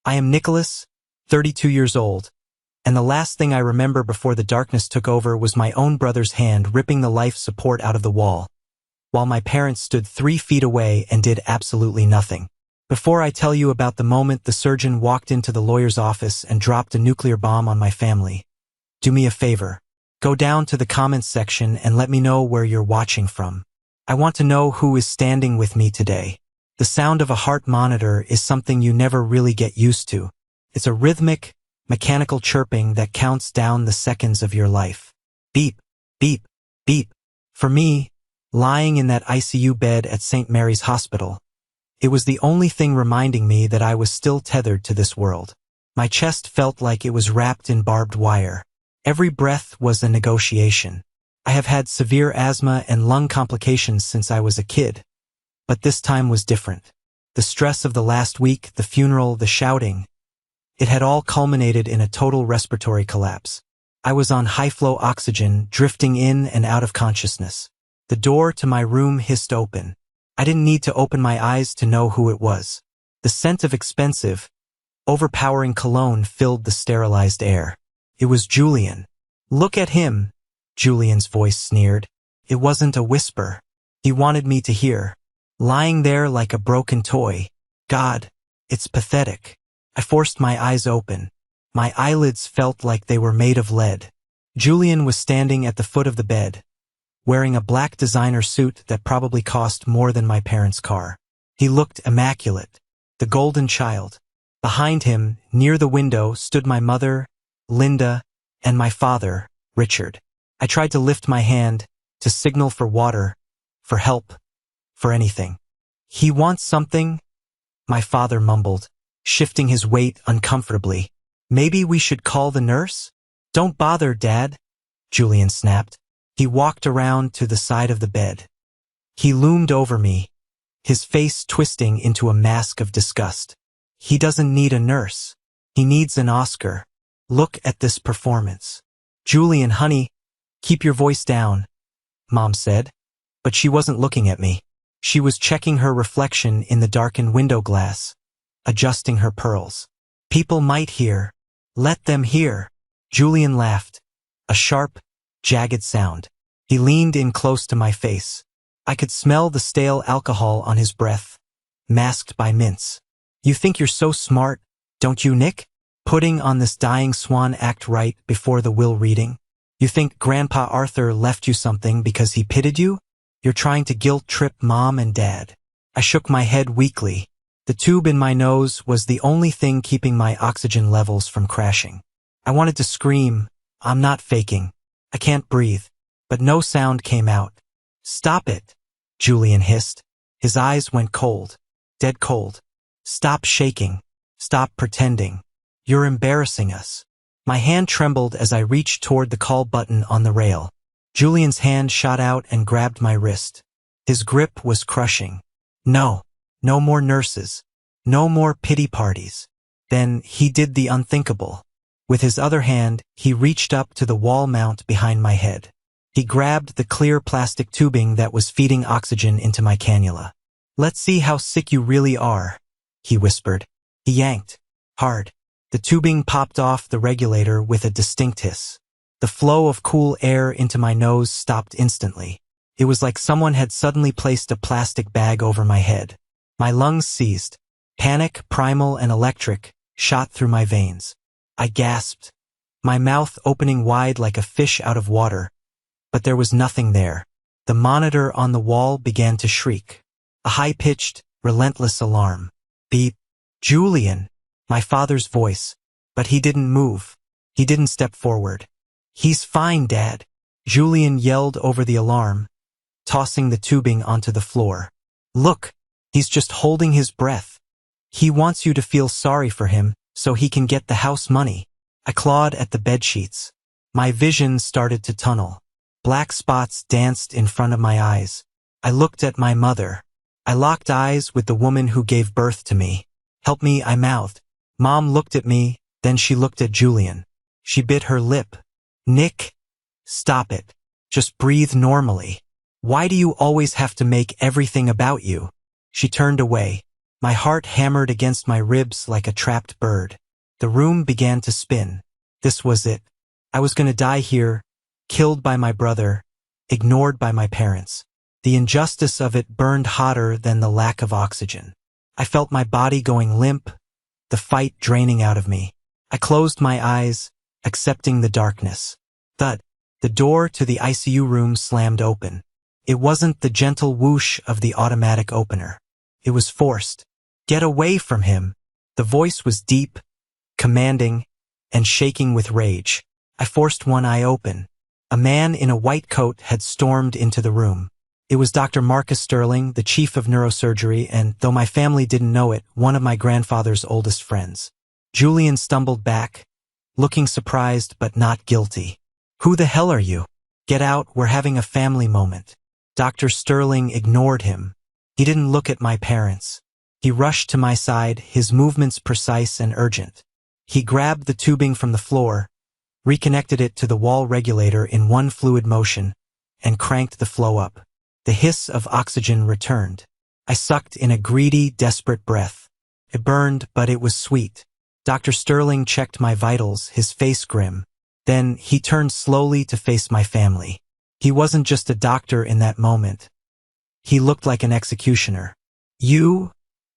I am Nicholas, 32 years old, and the last thing I remember before the darkness took over was my own brother's hand ripping the life support out of the wall, while my parents stood 3 feet away and did absolutely nothing. Before I tell you about the moment the surgeon walked into the lawyer's office and dropped a nuclear bomb on my family, do me a favor. Go down to the comments section and let me know where you're watching from. I want to know who is standing with me today. The sound of a heart monitor is something you never really get used to. It's a rhythmic, mechanical chirping that counts down the seconds of your life. Beep, beep, beep. For me, lying in that ICU bed at St. Mary's Hospital, it was the only thing reminding me that I was still tethered to this world. My chest felt like it was wrapped in barbed wire. Every breath was a negotiation. I have had severe asthma and lung complications since I was a kid, but this time was different. The stress of the last week, the funeral, the shouting, it had all culminated in a total respiratory collapse. I was on high-flow oxygen, drifting in and out of consciousness. The door to my room hissed open. I didn't need to open my eyes to know who it was. The scent of expensive, overpowering cologne filled the sterilized air. It was Julian. Look at him, Julian's voice sneered. It wasn't a whisper. He wanted me to hear. Lying there like a broken toy. God, it's pathetic. I forced my eyes open. My eyelids felt like they were made of lead. Julian was standing at the foot of the bed, wearing a black designer suit that probably cost more than my parents' car. He looked immaculate, the golden child. Behind him, near the window, stood my mother, Linda, and my father, Richard. I tried to lift my hand, to signal for water, for help, for anything. He wants something? My father mumbled, shifting his weight uncomfortably. Maybe we should call the nurse? Don't bother, Dad, Julian snapped. He walked around to the side of the bed. He loomed over me, his face twisting into a mask of disgust. He doesn't need a nurse. He needs an Oscar. Look at this performance. Julian, honey, keep your voice down, Mom said. But she wasn't looking at me. She was checking her reflection in the darkened window glass, adjusting her pearls. People might hear. Let them hear. Julian laughed, a sharp, jagged sound. He leaned in close to my face. I could smell the stale alcohol on his breath, masked by mints. You think you're so smart, don't you, Nick? Putting on this dying swan act right before the will reading? You think Grandpa Arthur left you something because he pitied you? You're trying to guilt-trip Mom and Dad. I shook my head weakly. The tube in my nose was the only thing keeping my oxygen levels from crashing. I wanted to scream. I'm not faking. I can't breathe. But no sound came out. Stop it, Julian hissed. His eyes went cold. Dead cold. Stop shaking. Stop pretending. You're embarrassing us. My hand trembled as I reached toward the call button on the rail. Julian's hand shot out and grabbed my wrist. His grip was crushing. No. No more nurses. No more pity parties. Then he did the unthinkable. With his other hand, he reached up to the wall mount behind my head. He grabbed the clear plastic tubing that was feeding oxygen into my cannula. Let's see how sick you really are, he whispered. He yanked. Hard. The tubing popped off the regulator with a distinct hiss. The flow of cool air into my nose stopped instantly. It was like someone had suddenly placed a plastic bag over my head. My lungs seized. Panic, primal and electric, shot through my veins. I gasped, my mouth opening wide like a fish out of water. But there was nothing there. The monitor on the wall began to shriek. A high-pitched, relentless alarm. Beep. Julian, my father's voice. But he didn't move. He didn't step forward. He's fine, Dad, Julian yelled over the alarm, tossing the tubing onto the floor. Look, he's just holding his breath. He wants you to feel sorry for him so he can get the house money. I clawed at the bedsheets. My vision started to tunnel. Black spots danced in front of my eyes. I looked at my mother. I locked eyes with the woman who gave birth to me. Help me, I mouthed. Mom looked at me, then she looked at Julian. She bit her lip. Nick, stop it. Just breathe normally. Why do you always have to make everything about you? She turned away. My heart hammered against my ribs like a trapped bird. The room began to spin. This was it. I was going to die here, killed by my brother, ignored by my parents. The injustice of it burned hotter than the lack of oxygen. I felt my body going limp, the fight draining out of me. I closed my eyes, accepting the darkness. Thud. The door to the ICU room slammed open. It wasn't the gentle whoosh of the automatic opener. It was forced. Get away from him. The voice was deep, commanding, and shaking with rage. I forced one eye open. A man in a white coat had stormed into the room. It was Dr. Marcus Sterling, the chief of neurosurgery, and, though my family didn't know it, one of my grandfather's oldest friends. Julian stumbled back, looking surprised but not guilty. Who the hell are you? Get out, we're having a family moment. Dr. Sterling ignored him. He didn't look at my parents. He rushed to my side, his movements precise and urgent. He grabbed the tubing from the floor, reconnected it to the wall regulator in one fluid motion, and cranked the flow up. The hiss of oxygen returned. I sucked in a greedy, desperate breath. It burned, but it was sweet. Dr. Sterling checked my vitals, his face grim. Then he turned slowly to face my family. He wasn't just a doctor in that moment. He looked like an executioner. You?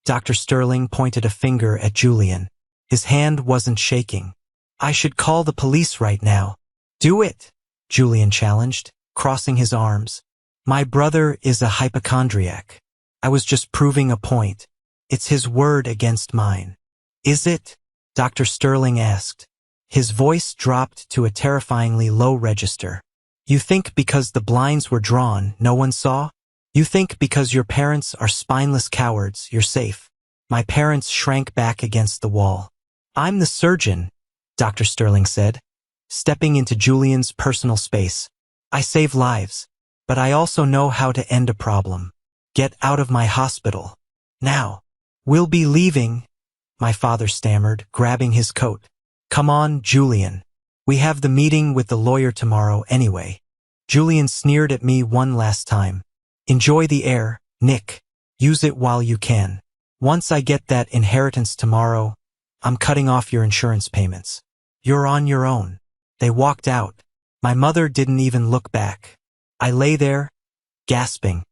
Dr. Sterling pointed a finger at Julian. His hand wasn't shaking. I should call the police right now. Do it, Julian challenged, crossing his arms. My brother is a hypochondriac. I was just proving a point. It's his word against mine. Is it? Dr. Sterling asked. His voice dropped to a terrifyingly low register. You think because the blinds were drawn, no one saw? You think because your parents are spineless cowards, you're safe? My parents shrank back against the wall. I'm the surgeon, Dr. Sterling said, stepping into Julian's personal space. I save lives, but I also know how to end a problem. Get out of my hospital. Now. We'll be leaving, my father stammered, grabbing his coat. Come on, Julian. We have the meeting with the lawyer tomorrow anyway. Julian sneered at me one last time. Enjoy the air, Nick. Use it while you can. Once I get that inheritance tomorrow, I'm cutting off your insurance payments. You're on your own. They walked out. My mother didn't even look back. I lay there, gasping,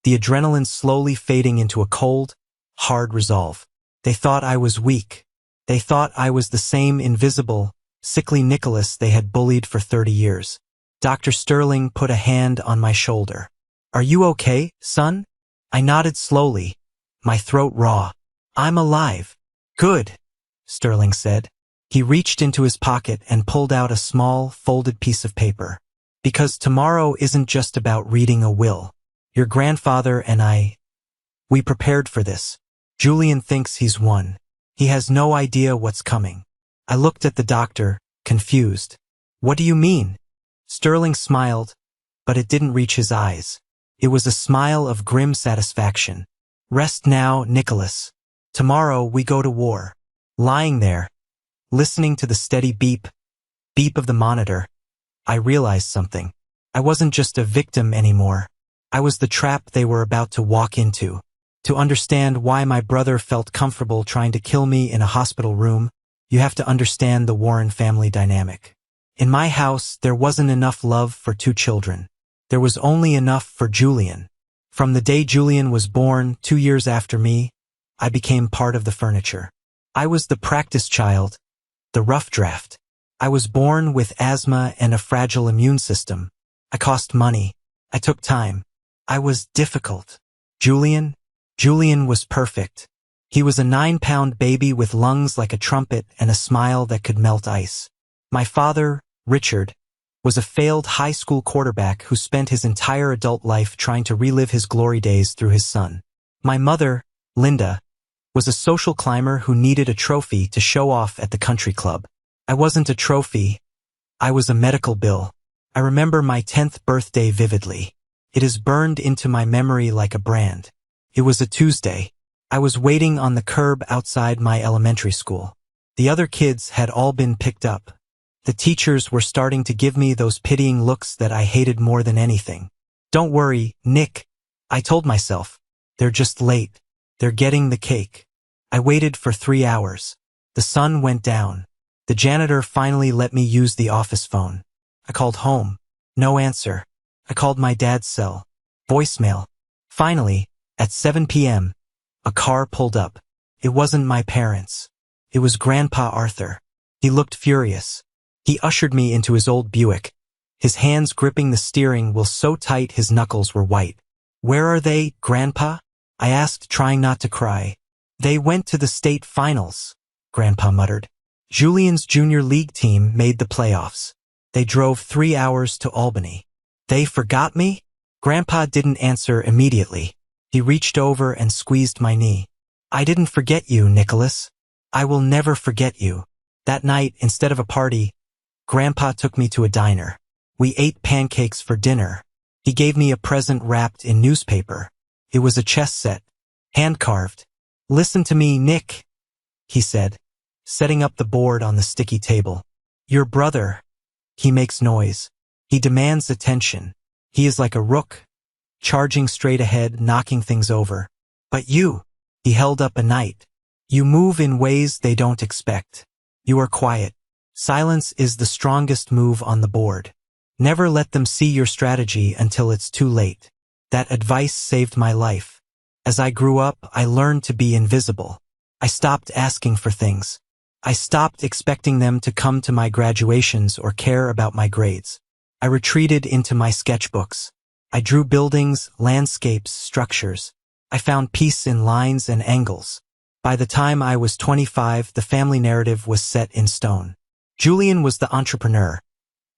the adrenaline slowly fading into a cold, hard resolve. They thought I was weak. They thought I was the same invisible, sickly Nicholas they had bullied for 30 years. Dr. Sterling put a hand on my shoulder. Are you okay, son? I nodded slowly, my throat raw. I'm alive. Good, Sterling said. He reached into his pocket and pulled out a small, folded piece of paper. Because tomorrow isn't just about reading a will. Your grandfather and we prepared for this. Julian thinks he's won. He has no idea what's coming. I looked at the doctor, confused. What do you mean? Sterling smiled, but it didn't reach his eyes. It was a smile of grim satisfaction. Rest now, Nicholas. Tomorrow we go to war. Lying there, listening to the steady beep of the monitor, I realized something. I wasn't just a victim anymore. I was the trap they were about to walk into. To understand why my brother felt comfortable trying to kill me in a hospital room, you have to understand the Warren family dynamic. In my house, there wasn't enough love for two children. There was only enough for Julian. From the day Julian was born, 2 years after me, I became part of the furniture. I was the practice child, the rough draft. I was born with asthma and a fragile immune system. I cost money. I took time. I was difficult. Julian was perfect. He was a 9-pound baby with lungs like a trumpet and a smile that could melt ice. My father, Richard, was a failed high school quarterback who spent his entire adult life trying to relive his glory days through his son. My mother, Linda, was a social climber who needed a trophy to show off at the country club. I wasn't a trophy. I was a medical bill. I remember my 10th birthday vividly. It is burned into my memory like a brand. It was a Tuesday. I was waiting on the curb outside my elementary school. The other kids had all been picked up. The teachers were starting to give me those pitying looks that I hated more than anything. Don't worry, Nick, I told myself. They're just late. They're getting the cake. I waited for 3 hours. The sun went down. The janitor finally let me use the office phone. I called home. No answer. I called my dad's cell. Voicemail. Finally, at 7 p.m., a car pulled up. It wasn't my parents. It was Grandpa Arthur. He looked furious. He ushered me into his old Buick. His hands gripping the steering wheel so tight his knuckles were white. "Where are they, Grandpa?" I asked, trying not to cry. "They went to the state finals," Grandpa muttered. Julian's junior league team made the playoffs. They drove 3 hours to Albany. "They forgot me?" Grandpa didn't answer immediately. He reached over and squeezed my knee. "I didn't forget you, Nicholas. I will never forget you." That night, instead of a party, Grandpa took me to a diner. We ate pancakes for dinner. He gave me a present wrapped in newspaper. It was a chess set, hand-carved. "Listen to me, Nick," he said, setting up the board on the sticky table. "Your brother, he makes noise. He demands attention. He is like a rook, charging straight ahead, knocking things over. But you," he held up a knight, "you move in ways they don't expect. You are quiet. Silence is the strongest move on the board. Never let them see your strategy until it's too late." That advice saved my life. As I grew up, I learned to be invisible. I stopped asking for things. I stopped expecting them to come to my graduations or care about my grades. I retreated into my sketchbooks. I drew buildings, landscapes, structures. I found peace in lines and angles. By the time I was 25, the family narrative was set in stone. Julian was the entrepreneur,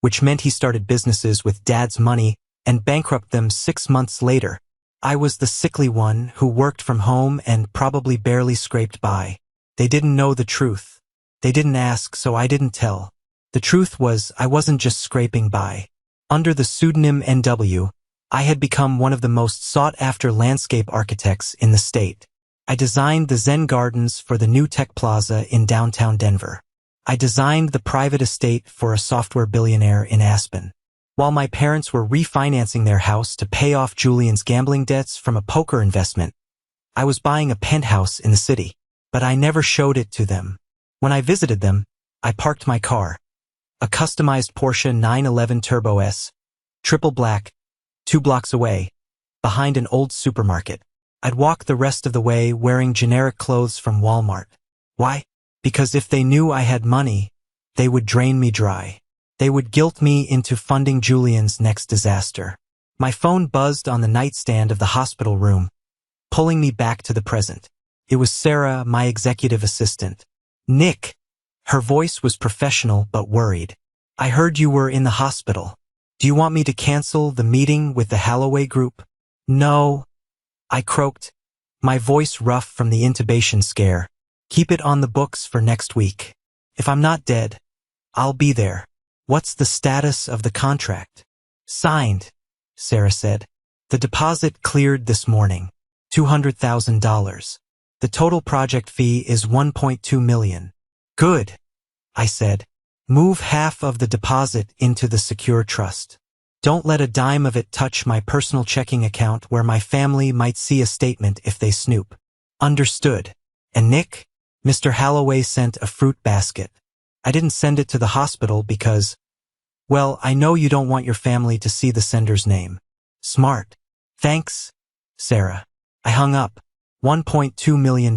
which meant he started businesses with Dad's money and bankrupted them 6 months later. I was the sickly one who worked from home and probably barely scraped by. They didn't know the truth. They didn't ask, so I didn't tell. The truth was, I wasn't just scraping by. Under the pseudonym NW, I had become one of the most sought-after landscape architects in the state. I designed the Zen Gardens for the new tech plaza in downtown Denver. I designed the private estate for a software billionaire in Aspen. While my parents were refinancing their house to pay off Julian's gambling debts from a poker investment, I was buying a penthouse in the city. But I never showed it to them. When I visited them, I parked my car. A customized Porsche 911 Turbo S, triple black, 2 blocks away, behind an old supermarket. I'd walk the rest of the way wearing generic clothes from Walmart. Why? Because if they knew I had money, they would drain me dry. They would guilt me into funding Julian's next disaster. My phone buzzed on the nightstand of the hospital room, pulling me back to the present. It was Sarah, my executive assistant. "Nick." Her voice was professional but worried. "I heard you were in the hospital. Do you want me to cancel the meeting with the Holloway group?" "No," I croaked, my voice rough from the intubation scare. "Keep it on the books for next week. If I'm not dead, I'll be there." "What's the status of the contract?" "Signed," Sarah said. "The deposit cleared this morning, $200,000. The total project fee is $1.2 million. "Good," I said. "Move half of the deposit into the secure trust. Don't let a dime of it touch my personal checking account where my family might see a statement if they snoop." "Understood." "And Nick?" "Mr. Holloway sent a fruit basket. I didn't send it to the hospital because, well, I know you don't want your family to see the sender's name." "Smart. Thanks, Sarah." I hung up. $1.2 million.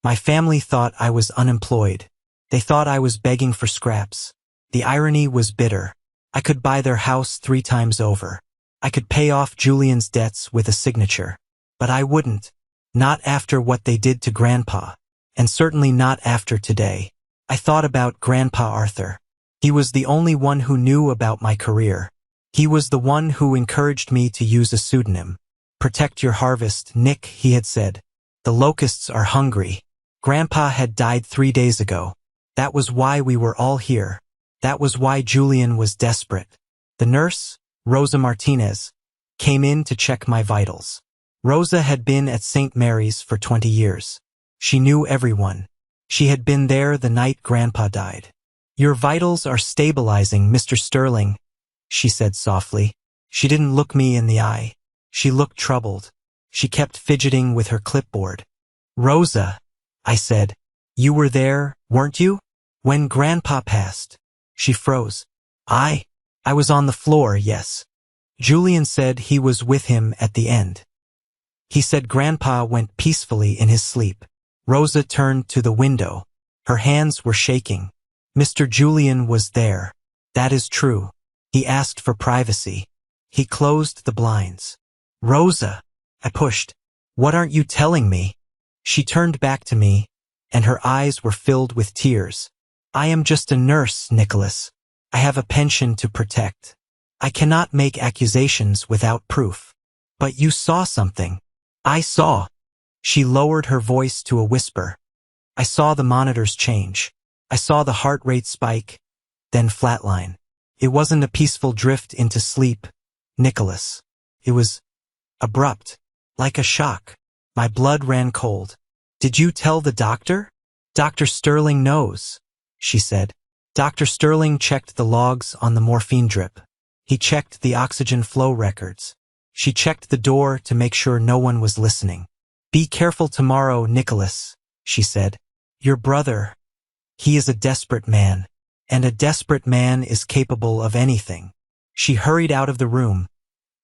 My family thought I was unemployed. They thought I was begging for scraps. The irony was bitter. I could buy their house 3 times over. I could pay off Julian's debts with a signature. But I wouldn't. Not after what they did to Grandpa. And certainly not after today. I thought about Grandpa Arthur. He was the only one who knew about my career. He was the one who encouraged me to use a pseudonym. "Protect your harvest, Nick," he had said. "The locusts are hungry." Grandpa had died 3 days ago. That was why we were all here. That was why Julian was desperate. The nurse, Rosa Martinez, came in to check my vitals. Rosa had been at St. Mary's for 20 years. She knew everyone. She had been there the night Grandpa died. "Your vitals are stabilizing, Mr. Sterling," she said softly. She didn't look me in the eye. She looked troubled. She kept fidgeting with her clipboard. Rosa, I said. You were there, weren't you? When Grandpa passed. She froze. I was on the floor, yes. Julian said he was with him at the end. He said Grandpa went peacefully in his sleep. Rosa turned to the window. Her hands were shaking. Mr. Julian was there. That is true. He asked for privacy. He closed the blinds. Rosa, I pushed. What aren't you telling me? She turned back to me, and her eyes were filled with tears. I am just a nurse, Nicholas. I have a pension to protect. I cannot make accusations without proof. But you saw something. I saw. She lowered her voice to a whisper. I saw the monitors change. I saw the heart rate spike, then flatline. It wasn't a peaceful drift into sleep, Nicholas. It was abrupt, like a shock. My blood ran cold. Did you tell the doctor? Dr. Sterling knows, she said. Dr. Sterling checked the logs on the morphine drip. He checked the oxygen flow records. She checked the door to make sure no one was listening. Be careful tomorrow, Nicholas, she said. Your brother, he is a desperate man, and a desperate man is capable of anything. She hurried out of the room,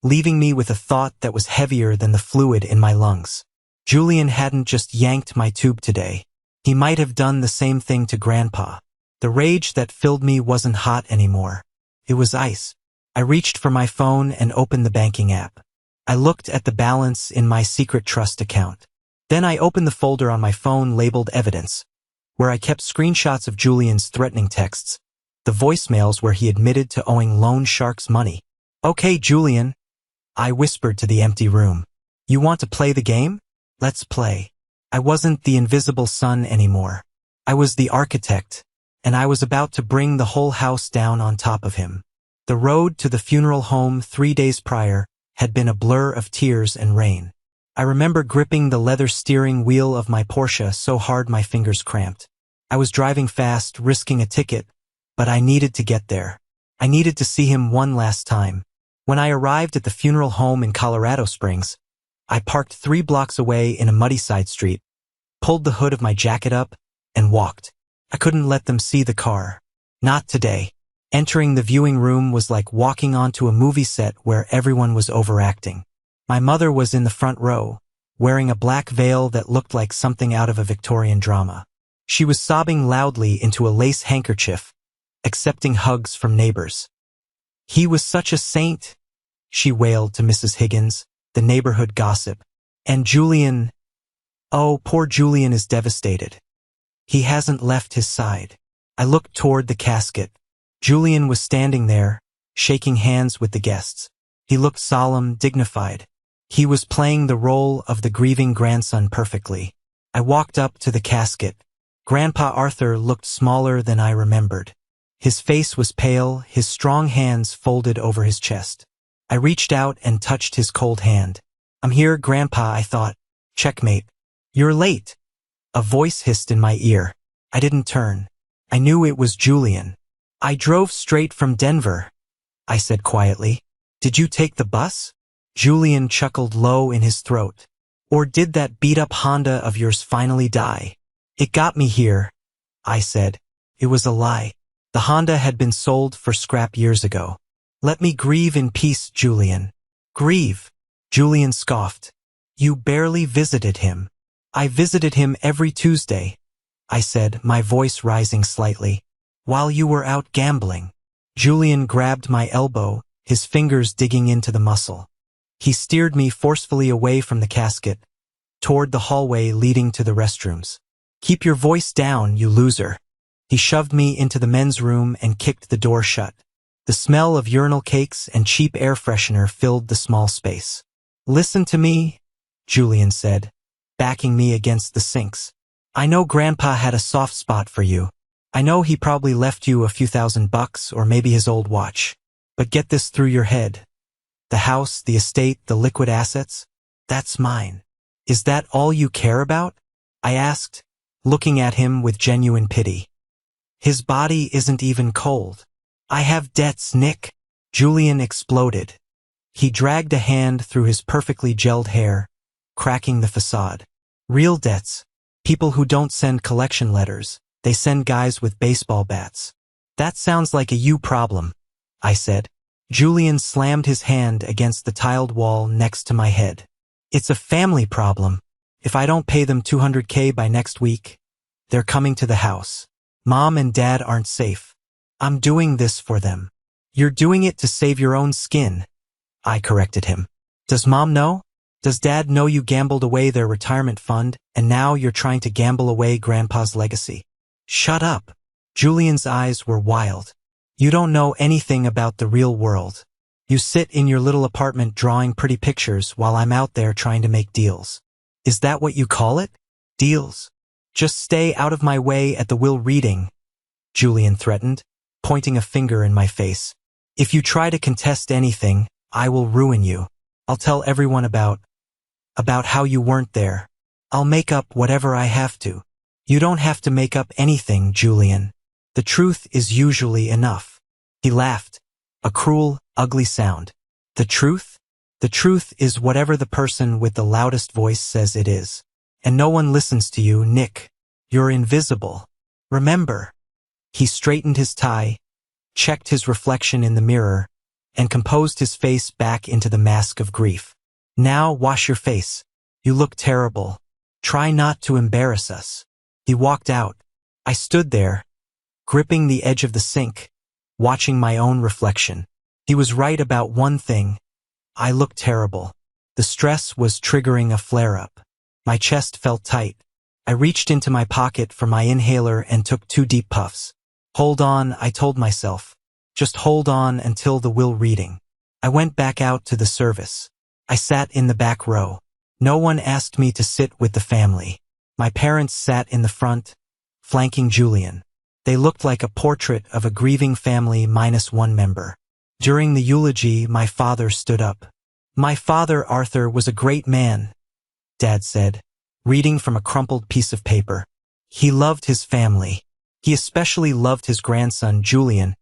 leaving me with a thought that was heavier than the fluid in my lungs. Julian hadn't just yanked my tube today. He might have done the same thing to Grandpa. The rage that filled me wasn't hot anymore. It was ice. I reached for my phone and opened the banking app. I looked at the balance in my secret trust account. Then I opened the folder on my phone labeled Evidence, where I kept screenshots of Julian's threatening texts, the voicemails where he admitted to owing loan sharks money. Okay, Julian, I whispered to the empty room. You want to play the game? Let's play. I wasn't the invisible son anymore. I was the architect, and I was about to bring the whole house down on top of him. The road to the funeral home 3 days prior had been a blur of tears and rain. I remember gripping the leather steering wheel of my Porsche so hard my fingers cramped. I was driving fast, risking a ticket, but I needed to get there. I needed to see him one last time. When I arrived at the funeral home in Colorado Springs, I parked 3 blocks away in a muddy side street, pulled the hood of my jacket up, and walked. I couldn't let them see the car. Not today. Entering the viewing room was like walking onto a movie set where everyone was overacting. My mother was in the front row, wearing a black veil that looked like something out of a Victorian drama. She was sobbing loudly into a lace handkerchief, accepting hugs from neighbors. He was such a saint, she wailed to Mrs. Higgins, the neighborhood gossip. And Julian, oh, poor Julian is devastated. He hasn't left his side. I looked toward the casket. Julian was standing there, shaking hands with the guests. He looked solemn, dignified. He was playing the role of the grieving grandson perfectly. I walked up to the casket. Grandpa Arthur looked smaller than I remembered. His face was pale, his strong hands folded over his chest. I reached out and touched his cold hand. I'm here, Grandpa, I thought. Checkmate. You're late. A voice hissed in my ear. I didn't turn. I knew it was Julian. I drove straight from Denver, I said quietly. Did you take the bus? Julian chuckled low in his throat. Or did that beat-up Honda of yours finally die? It got me here, I said. It was a lie. The Honda had been sold for scrap years ago. Let me grieve in peace, Julian. Grieve? Julian scoffed. You barely visited him. I visited him every Tuesday, I said, my voice rising slightly. While you were out gambling. Julian grabbed my elbow, his fingers digging into the muscle. He steered me forcefully away from the casket, toward the hallway leading to the restrooms. Keep your voice down, you loser. He shoved me into the men's room and kicked the door shut. The smell of urinal cakes and cheap air freshener filled the small space. Listen to me, Julian said, backing me against the sinks. I know Grandpa had a soft spot for you. I know he probably left you a few $1,000 or maybe his old watch. But get this through your head. The house, the estate, the liquid assets, that's mine. Is that all you care about? I asked, looking at him with genuine pity. His body isn't even cold. I have debts, Nick. Julian exploded. He dragged a hand through his perfectly gelled hair, cracking the facade. Real debts. People who don't send collection letters, they send guys with baseball bats. That sounds like a you problem, I said. Julian slammed his hand against the tiled wall next to my head. It's a family problem. If I don't pay them $200K by next week, they're coming to the house. Mom and Dad aren't safe. I'm doing this for them. You're doing it to save your own skin, I corrected him. Does Mom know? Does Dad know you gambled away their retirement fund and now you're trying to gamble away Grandpa's legacy? Shut up. Julian's eyes were wild. You don't know anything about the real world. You sit in your little apartment drawing pretty pictures while I'm out there trying to make deals. Is that what you call it? Deals? Just stay out of my way at the will reading, Julian threatened, pointing a finger in my face. If you try to contest anything, I will ruin you. I'll tell everyone about how you weren't there. I'll make up whatever I have to. You don't have to make up anything, Julian. The truth is usually enough. He laughed, a cruel, ugly sound. The truth? The truth is whatever the person with the loudest voice says it is. And no one listens to you, Nick. You're invisible. Remember. He straightened his tie, checked his reflection in the mirror, and composed his face back into the mask of grief. Now wash your face. You look terrible. Try not to embarrass us. He walked out. I stood there, gripping the edge of the sink, watching my own reflection. He was right about one thing. I looked terrible. The stress was triggering a flare-up. My chest felt tight. I reached into my pocket for my inhaler and took 2 deep puffs. Hold on, I told myself. Just hold on until the will reading. I went back out to the service. I sat in the back row. No one asked me to sit with the family. My parents sat in the front, flanking Julian. They looked like a portrait of a grieving family minus one member. During the eulogy, my father stood up. My father, Arthur, was a great man, Dad said, reading from a crumpled piece of paper. He loved his family. He especially loved his grandson, Julian,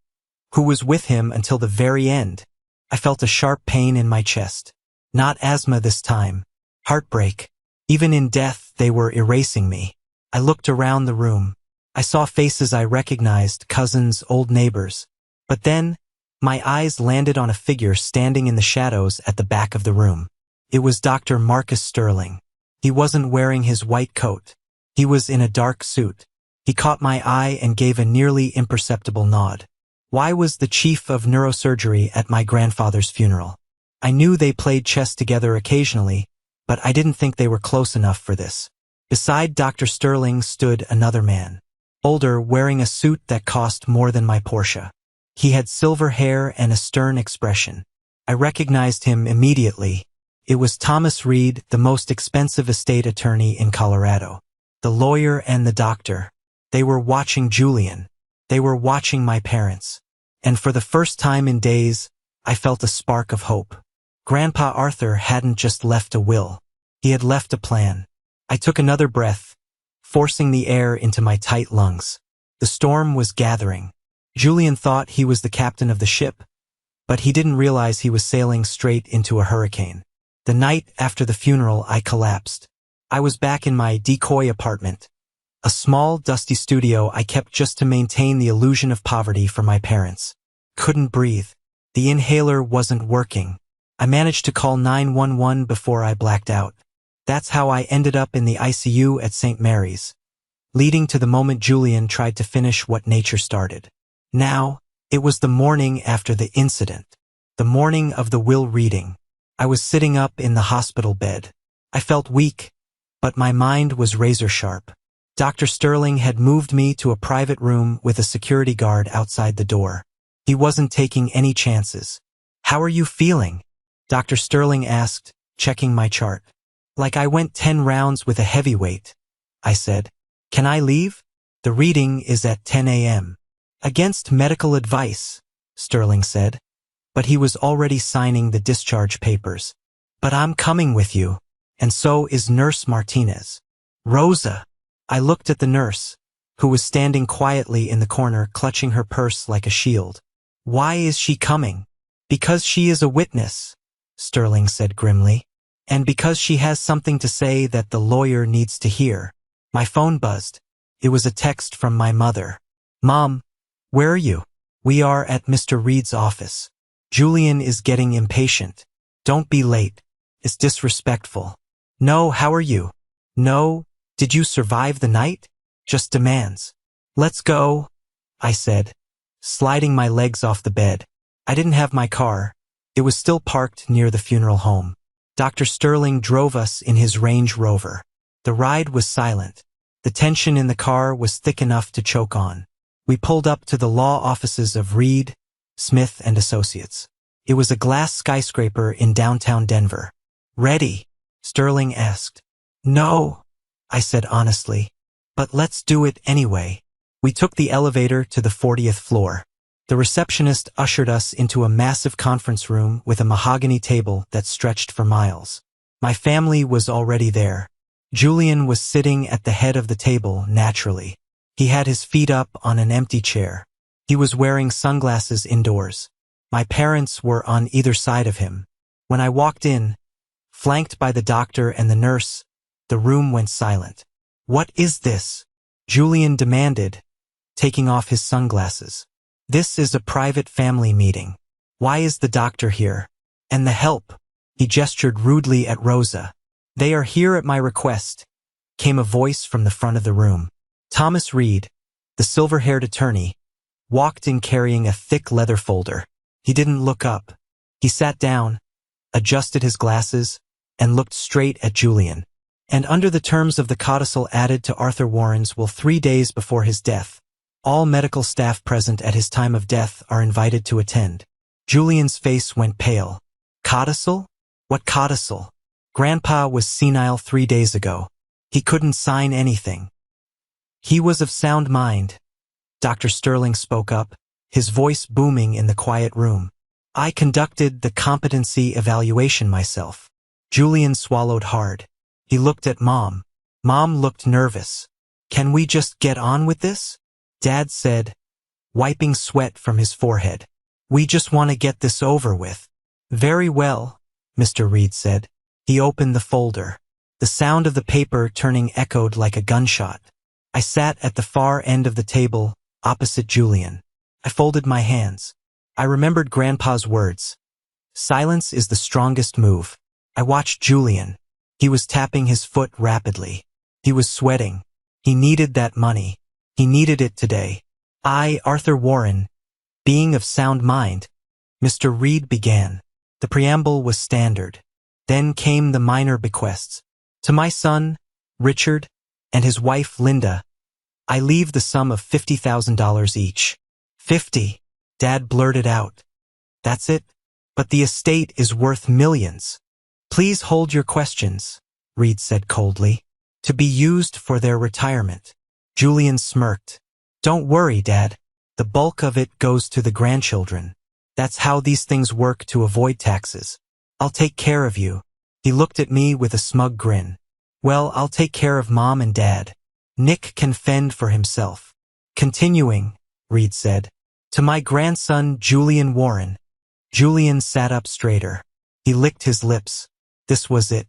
who was with him until the very end. I felt a sharp pain in my chest. Not asthma this time. Heartbreak. Even in death, they were erasing me. I looked around the room. I saw faces I recognized, cousins, old neighbors. But then, my eyes landed on a figure standing in the shadows at the back of the room. It was Dr. Marcus Sterling. He wasn't wearing his white coat. He was in a dark suit. He caught my eye and gave a nearly imperceptible nod. Why was the chief of neurosurgery at my grandfather's funeral? I knew they played chess together occasionally, but I didn't think they were close enough for this. Beside Dr. Sterling stood another man. Older, wearing a suit that cost more than my Porsche. He had silver hair and a stern expression. I recognized him immediately. It was Thomas Reed, the most expensive estate attorney in Colorado. The lawyer and the doctor. They were watching Julian. They were watching my parents. And for the first time in days, I felt a spark of hope. Grandpa Arthur hadn't just left a will. He had left a plan. I took another breath, forcing the air into my tight lungs. The storm was gathering. Julian thought he was the captain of the ship, but he didn't realize he was sailing straight into a hurricane. The night after the funeral, I collapsed. I was back in my decoy apartment, a small, dusty studio I kept just to maintain the illusion of poverty for my parents. Couldn't breathe. The inhaler wasn't working. I managed to call 911 before I blacked out. That's how I ended up in the ICU at St. Mary's, leading to the moment Julian tried to finish what nature started. Now, it was the morning after the incident, the morning of the will reading. I was sitting up in the hospital bed. I felt weak, but my mind was razor sharp. Dr. Sterling had moved me to a private room with a security guard outside the door. He wasn't taking any chances. How are you feeling? Dr. Sterling asked, checking my chart. Like I went 10 rounds with a heavyweight, I said. Can I leave? The reading is at 10 a.m. Against medical advice, Sterling said. But he was already signing the discharge papers. But I'm coming with you, and so is Nurse Martinez. Rosa. I looked at the nurse, who was standing quietly in the corner clutching her purse like a shield. Why is she coming? Because she is a witness, Sterling said grimly. And because she has something to say that the lawyer needs to hear. My phone buzzed. It was a text from my mother. Mom, where are you? We are at Mr. Reed's office. Julian is getting impatient. Don't be late. It's disrespectful. No, how are you? No, did you survive the night? Just demands. Let's go, I said, sliding my legs off the bed. I didn't have my car. It was still parked near the funeral home. Dr. Sterling drove us in his Range Rover. The ride was silent. The tension in the car was thick enough to choke on. We pulled up to the law offices of Reed, Smith and Associates. It was a glass skyscraper in downtown Denver. Ready? Sterling asked. No, I said honestly. But let's do it anyway. We took the elevator to the 40th floor. The receptionist ushered us into a massive conference room with a mahogany table that stretched for miles. My family was already there. Julian was sitting at the head of the table naturally. He had his feet up on an empty chair. He was wearing sunglasses indoors. My parents were on either side of him. When I walked in, flanked by the doctor and the nurse, the room went silent. What is this? Julian demanded, taking off his sunglasses. This is a private family meeting. Why is the doctor here? And the help? He gestured rudely at Rosa. They are here at my request, came a voice from the front of the room. Thomas Reed, the silver-haired attorney, walked in carrying a thick leather folder. He didn't look up. He sat down, adjusted his glasses, and looked straight at Julian. And under the terms of the codicil added to Arthur Warren's will 3 days before his death, all medical staff present at his time of death are invited to attend. Julian's face went pale. Codicil? What codicil? Grandpa was senile 3 days ago. He couldn't sign anything. He was of sound mind. Dr. Sterling spoke up, his voice booming in the quiet room. I conducted the competency evaluation myself. Julian swallowed hard. He looked at Mom. Mom looked nervous. Can we just get on with this? Dad said, wiping sweat from his forehead. We just want to get this over with. Very well, Mr. Reed said. He opened the folder. The sound of the paper turning echoed like a gunshot. I sat at the far end of the table, opposite Julian. I folded my hands. I remembered Grandpa's words. Silence is the strongest move. I watched Julian. He was tapping his foot rapidly. He was sweating. He needed that money. He needed it today. I, Arthur Warren, being of sound mind, Mr. Reed began. The preamble was standard. Then came the minor bequests. To my son, Richard, and his wife, Linda, I leave the sum of $50,000 each. 50, Dad blurted out. That's it? But the estate is worth millions. Please hold your questions, Reed said coldly. To be used for their retirement. Julian smirked. Don't worry, Dad. The bulk of it goes to the grandchildren. That's how these things work to avoid taxes. I'll take care of you. He looked at me with a smug grin. Well, I'll take care of Mom and Dad. Nick can fend for himself. Continuing, Reed said. To my grandson, Julian Warren. Julian sat up straighter. He licked his lips. This was it.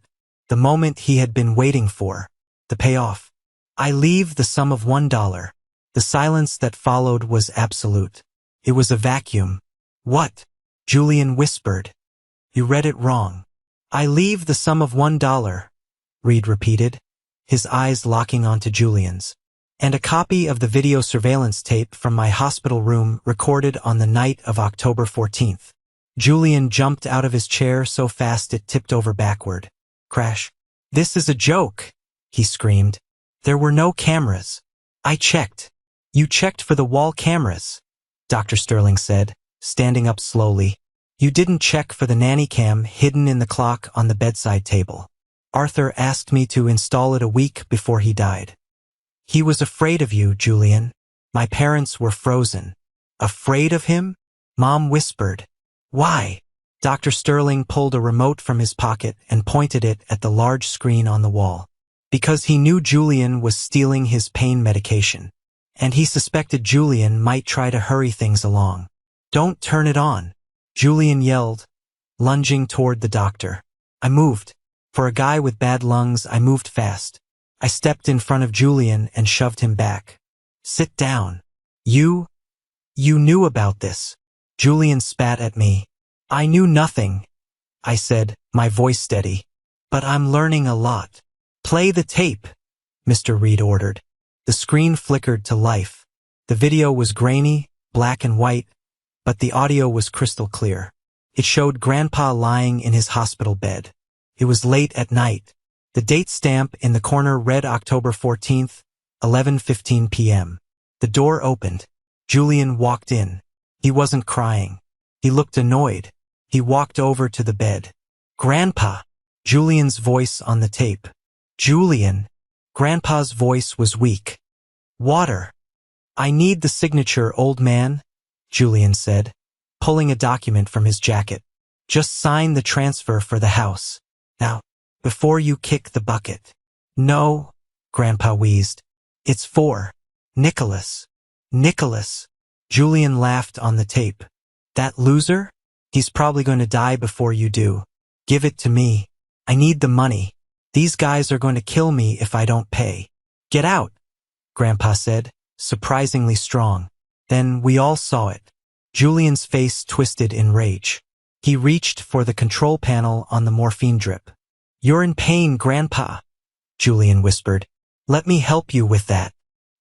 The moment he had been waiting for. The payoff. I leave the sum of $1. The silence that followed was absolute. It was a vacuum. What? Julian whispered. You read it wrong. I leave the sum of $1, Reed repeated, his eyes locking onto Julian's. And a copy of the video surveillance tape from my hospital room recorded on the night of October 14th. Julian jumped out of his chair so fast it tipped over backward. Crash. This is a joke, he screamed. There were no cameras. I checked. You checked for the wall cameras, Dr. Sterling said, standing up slowly. You didn't check for the nanny cam hidden in the clock on the bedside table. Arthur asked me to install it a week before he died. He was afraid of you, Julian. My parents were frozen. Afraid of him? Mom whispered. Why? Dr. Sterling pulled a remote from his pocket and pointed it at the large screen on the wall. Because he knew Julian was stealing his pain medication. And he suspected Julian might try to hurry things along. Don't turn it on, Julian yelled, lunging toward the doctor. I moved. For a guy with bad lungs, I moved fast. I stepped in front of Julian and shoved him back. Sit down. You knew about this. Julian spat at me. I knew nothing, I said, my voice steady. But I'm learning a lot. Play the tape, Mr. Reed ordered. The screen flickered to life. The video was grainy, black and white, but the audio was crystal clear. It showed Grandpa lying in his hospital bed. It was late at night. The date stamp in the corner read October 14th, 11:15 p.m. The door opened. Julian walked in. He wasn't crying. He looked annoyed. He walked over to the bed. Grandpa! Julian's voice on the tape. Julian! Grandpa's voice was weak. Water! I need the signature, old man, Julian said, pulling a document from his jacket. Just sign the transfer for the house. Now, before you kick the bucket. No, Grandpa wheezed. It's for Nicholas. Nicholas. Julian laughed on the tape. That loser? He's probably going to die before you do. Give it to me. I need the money. These guys are going to kill me if I don't pay. Get out, Grandpa said, surprisingly strong. Then we all saw it. Julian's face twisted in rage. He reached for the control panel on the morphine drip. You're in pain, Grandpa, Julian whispered. Let me help you with that.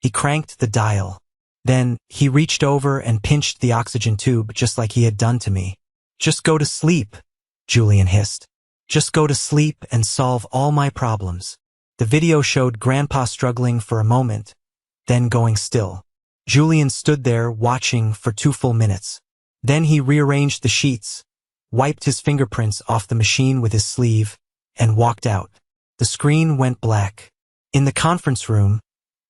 He cranked the dial. Then he reached over and pinched the oxygen tube just like he had done to me. Just go to sleep, Julian hissed. Just go to sleep and solve all my problems. The video showed Grandpa struggling for a moment, then going still. Julian stood there watching for 2 full minutes. Then he rearranged the sheets, wiped his fingerprints off the machine with his sleeve, and walked out. The screen went black. In the conference room,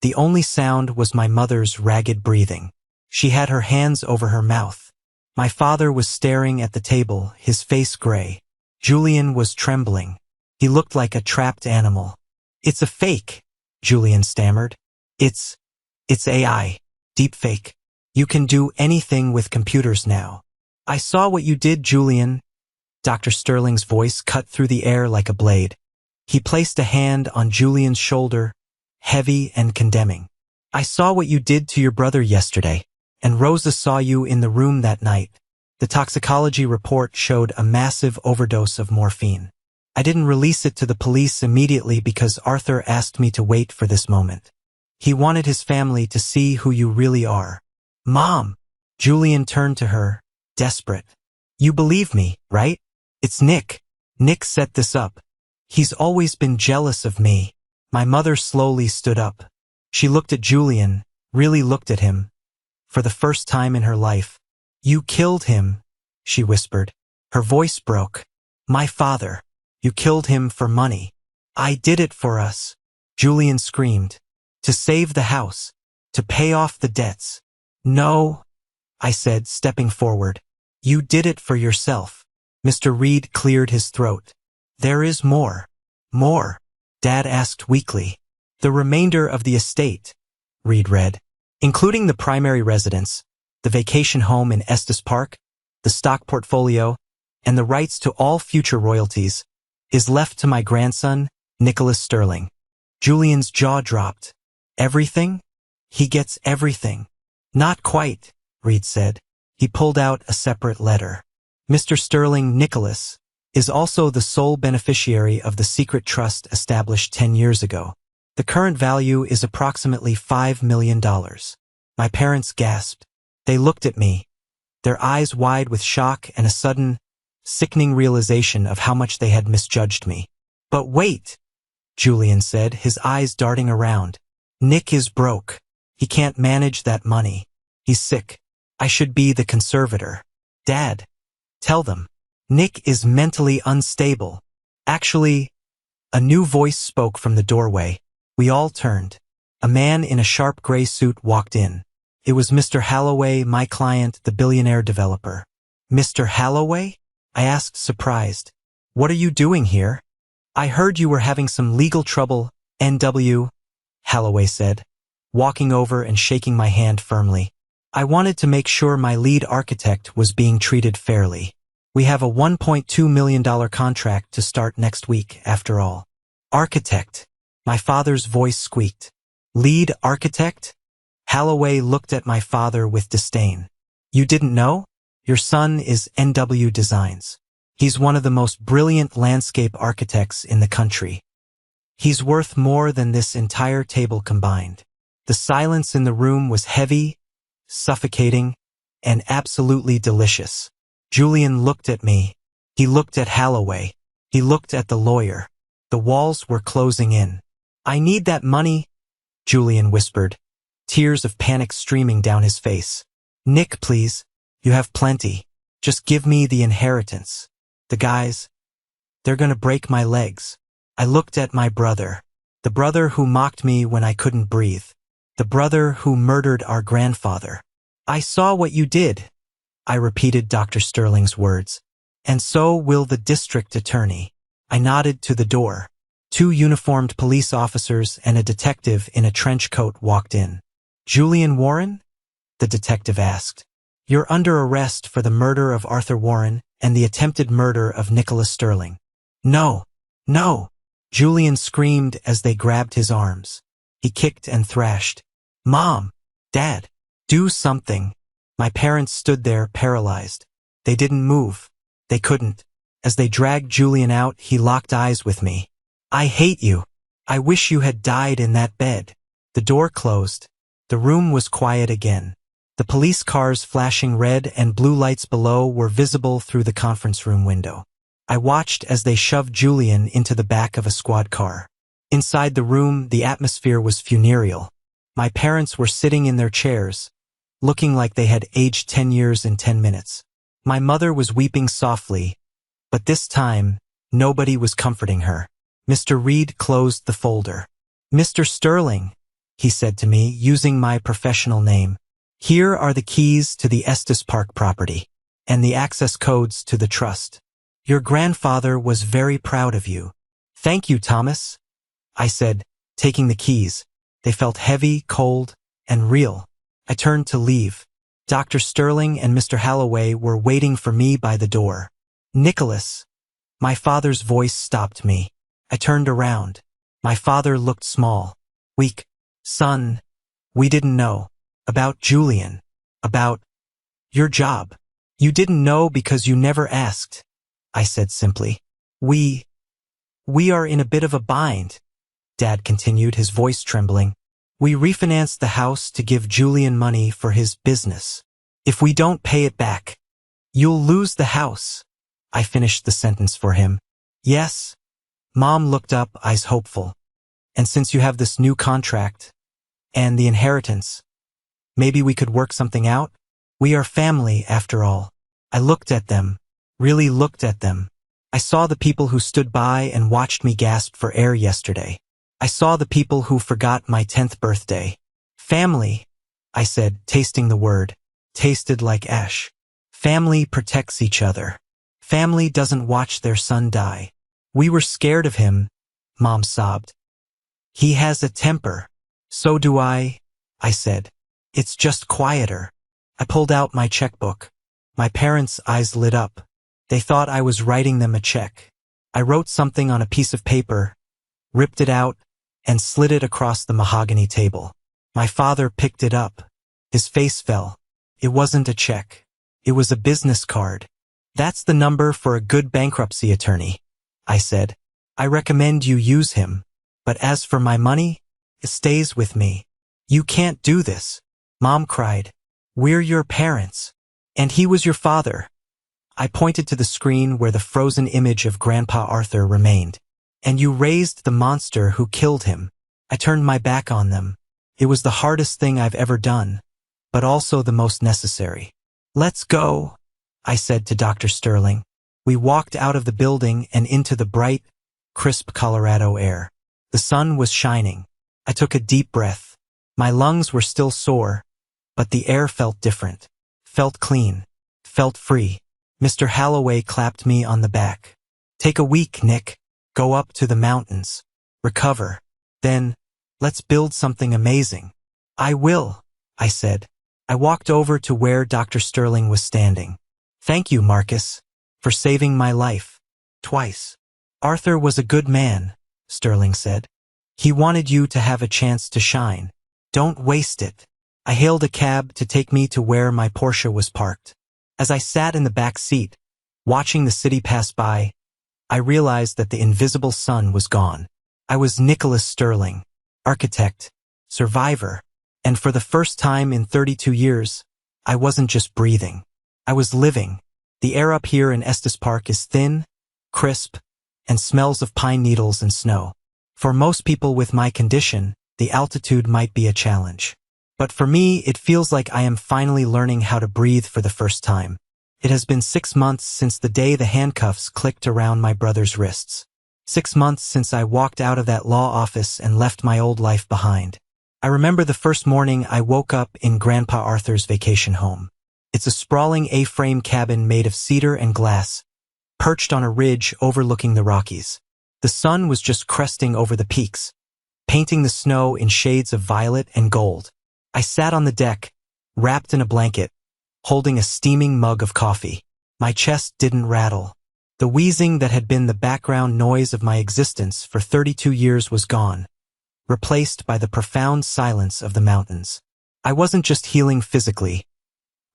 the only sound was my mother's ragged breathing. She had her hands over her mouth. My father was staring at the table, his face gray. Julian was trembling. He looked like a trapped animal. It's a fake, Julian stammered. It's AI. Deepfake. You can do anything with computers now. I saw what you did, Julian. Dr. Sterling's voice cut through the air like a blade. He placed a hand on Julian's shoulder, heavy and condemning. I saw what you did to your brother yesterday, and Rosa saw you in the room that night. The toxicology report showed a massive overdose of morphine. I didn't release it to the police immediately because Arthur asked me to wait for this moment. He wanted his family to see who you really are. Mom! Julian turned to her, desperate. You believe me, right? It's Nick. Nick set this up. He's always been jealous of me. My mother slowly stood up. She looked at Julian, really looked at him. For the first time in her life. You killed him, she whispered. Her voice broke. My father. You killed him for money. I did it for us. Julian screamed. To save the house. To pay off the debts. No, I said, stepping forward. You did it for yourself. Mr. Reed cleared his throat. There is more. More, Dad asked weakly. The remainder of the estate, Reed read, including the primary residence, the vacation home in Estes Park, the stock portfolio, and the rights to all future royalties, is left to my grandson, Nicholas Sterling. Julian's jaw dropped. Everything? He gets everything. Not quite, Reed said. He pulled out a separate letter. Mr. Sterling, Nicholas, is also the sole beneficiary of the secret trust established 10 years ago. The current value is approximately $5 million. My parents gasped. They looked at me, their eyes wide with shock and a sudden, sickening realization of how much they had misjudged me. But wait, Julian said, his eyes darting around. Nick is broke. He can't manage that money. He's sick. I should be the conservator. Dad, tell them. Nick is mentally unstable. Actually, a new voice spoke from the doorway. We all turned. A man in a sharp gray suit walked in. It was Mr. Halloway, my client, the billionaire developer. Mr. Halloway? I asked, surprised. What are you doing here? I heard you were having some legal trouble, NW, Halloway said, walking over and shaking my hand firmly. I wanted to make sure my lead architect was being treated fairly. We have a $1.2 million contract to start next week, after all. Architect. My father's voice squeaked. Lead architect? Holloway looked at my father with disdain. You didn't know? Your son is NW Designs. He's one of the most brilliant landscape architects in the country. He's worth more than this entire table combined. The silence in the room was heavy, suffocating, and absolutely delicious. Julian looked at me. He looked at Holloway. He looked at the lawyer. The walls were closing in. I need that money, Julian whispered, tears of panic streaming down his face. Nick, please. You have plenty. Just give me the inheritance. The guys, they're gonna break my legs. I looked at my brother. The brother who mocked me when I couldn't breathe. The brother who murdered our grandfather. I saw what you did. I repeated Dr. Sterling's words. And so will the district attorney. I nodded to the door. 2 uniformed police officers and a detective in a trench coat walked in. Julian Warren? The detective asked. You're under arrest for the murder of Arthur Warren and the attempted murder of Nicholas Sterling. No, no, Julian screamed as they grabbed his arms. He kicked and thrashed. Mom, Dad, do something. My parents stood there paralyzed. They didn't move. They couldn't. As they dragged Julian out, he locked eyes with me. I hate you. I wish you had died in that bed. The door closed. The room was quiet again. The police cars flashing red and blue lights below were visible through the conference room window. I watched as they shoved Julian into the back of a squad car. Inside the room, the atmosphere was funereal. My parents were sitting in their chairs, looking like they had aged 10 years in 10 minutes. My mother was weeping softly, but this time, nobody was comforting her. Mr. Reed closed the folder. Mr. Sterling, he said to me, using my professional name, here are the keys to the Estes Park property and the access codes to the trust. Your grandfather was very proud of you. Thank you, Thomas, I said, taking the keys. They felt heavy, cold, and real. I turned to leave. Dr. Sterling and Mr. Holloway were waiting for me by the door. Nicholas. My father's voice stopped me. I turned around. My father looked small, weak. Son, we didn't know. About Julian. About your job. You didn't know because you never asked, I said simply. We are in a bit of a bind, Dad continued, his voice trembling. We refinanced the house to give Julian money for his business. If we don't pay it back, you'll lose the house. I finished the sentence for him. Yes. Mom looked up, eyes hopeful. And since you have this new contract and the inheritance, maybe we could work something out? We are family, after all. I looked at them, really looked at them. I saw the people who stood by and watched me gasp for air yesterday. I saw the people who forgot my 10th birthday. Family, I said, tasting the word, tasted like ash. Family protects each other. Family doesn't watch their son die. We were scared of him, Mom sobbed. He has a temper. So do I said. It's just quieter. I pulled out my checkbook. My parents' eyes lit up. They thought I was writing them a check. I wrote something on a piece of paper, ripped it out, and slid it across the mahogany table. My father picked it up. His face fell. It wasn't a check. It was a business card. That's the number for a good bankruptcy attorney, I said. I recommend you use him. But as for my money, it stays with me. You can't do this, Mom cried. We're your parents. And he was your father. I pointed to the screen where the frozen image of Grandpa Arthur remained. And you raised the monster who killed him. I turned my back on them. It was the hardest thing I've ever done, but also the most necessary. Let's go, I said to Dr. Sterling. We walked out of the building and into the bright, crisp Colorado air. The sun was shining. I took a deep breath. My lungs were still sore, but the air felt different, felt clean, felt free. Mr. Holloway clapped me on the back. Take a week, Nick. Go up to the mountains. Recover. Then, let's build something amazing. I will, I said. I walked over to where Dr. Sterling was standing. Thank you, Marcus. for saving my life. Twice. Arthur was a good man, Sterling said. He wanted you to have a chance to shine. Don't waste it. I hailed a cab to take me to where my Porsche was parked. As I sat in the back seat, watching the city pass by, I realized that the invisible sun was gone. I was Nicholas Sterling, architect, survivor, and for the first time in 32 years, I wasn't just breathing. I was living. The air up here in Estes Park is thin, crisp, and smells of pine needles and snow. For most people with my condition, the altitude might be a challenge. But for me, it feels like I am finally learning how to breathe for the first time. It has been 6 months since the day the handcuffs clicked around my brother's wrists. 6 months since I walked out of that law office and left my old life behind. I remember the first morning I woke up in Grandpa Arthur's vacation home. It's a sprawling A-frame cabin made of cedar and glass, perched on a ridge overlooking the Rockies. The sun was just cresting over the peaks, painting the snow in shades of violet and gold. I sat on the deck, wrapped in a blanket, holding a steaming mug of coffee. My chest didn't rattle. The wheezing that had been the background noise of my existence for 32 years was gone, replaced by the profound silence of the mountains. I wasn't just healing physically.